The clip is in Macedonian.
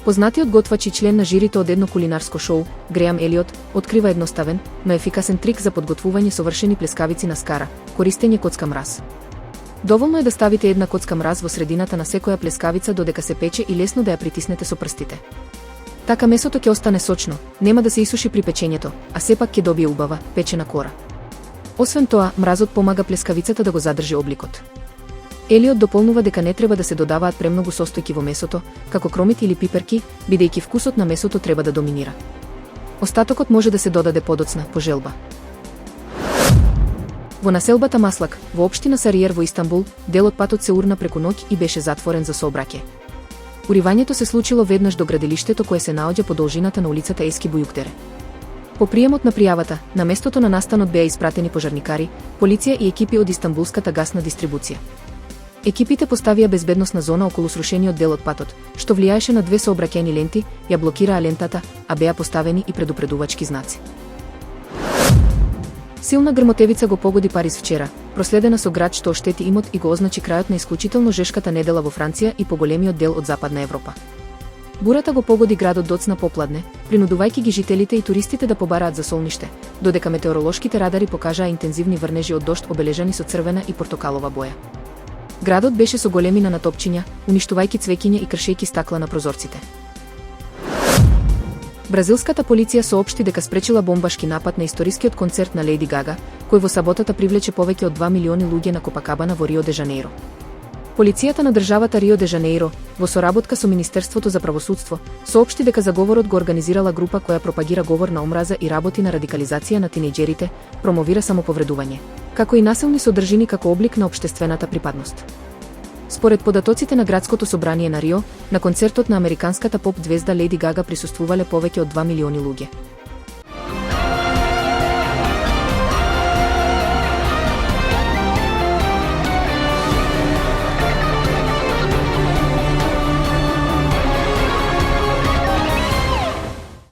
Познатиот готвач и член на жирито од едно кулинарско шоу, Греам Елиот, открива едноставен, но ефикасен трик за подготвување совршени плескавици на скара, користење коцка мраз. Доволно е да ставите една коцка мраз во средината на секоја плескавица додека се пече и лесно да ја притиснете со прстите. Така месото ќе остане сочно, нема да се исуши при печењето, а сепак ќе добие убава, печена кора. Освен тоа, мразот помага плескавицата да го задржи обликот. Елиот дополнува дека не треба да се додаваат премногу состојки во месото, како кромит или пиперки, бидејќи вкусот на месото треба да доминира. Остатокот може да се додаде подоцна, по желба. Во населбата Маслак, во општина Сариер во Истанбул, дел од патот се урна преку ноќ и беше затворен за сообраќај. Уривањето се случило веднаш до градилиштето кое се наоѓа по должината на улицата Ески Бујукдере. По приемот на пријавата, на местото на настанот беа испратени пожарникари, полиција и екипи од Истанбулската гасна дистрибуција. Екипите поставија безбедносна зона околу срушениот дел од патот, што влијаеше на две сообраќајни ленти, ја блокираа лентата, а беа поставени и предупредувачки знаци. Силна грмотевица го погоди Париз вчера, проследена со град што оштети имот и го означи крајот на исклучително жешката недела во Франција и поголемиот дел од Западна Европа. Бурата го погоди градот доцна попладне, принудувајќи ги жителите и туристите да побараат за солниште, додека метеоролошките радари покажаа интензивни врнежи од дожд обележани со црвена и портокалова боја. Градот беше со големина на топчиња, уништувајќи цвеќиња и кршејќи стакла на прозорците. Бразилската полиција соопшти дека спречила бомбашки напад на историскиот концерт на Лејди Гага, кој во саботата привлече повеќе од 2 милиони луѓе на Копакабана во Рио де Жанеиро. Полицијата на државата Рио де Жанеиро, во соработка со Министерството за правосудство, соопшти дека заговорот го организирала група која пропагира говор на омраза и работи на радикализација на тинејџерите, промовира самоповредување, како и насилни содржини како облик на општествената припадност. Според податоците на градското собрание на Рио, на концертот на американската поп звезда Лејди Гага присуствувале повеќе од 2 милиони луѓе.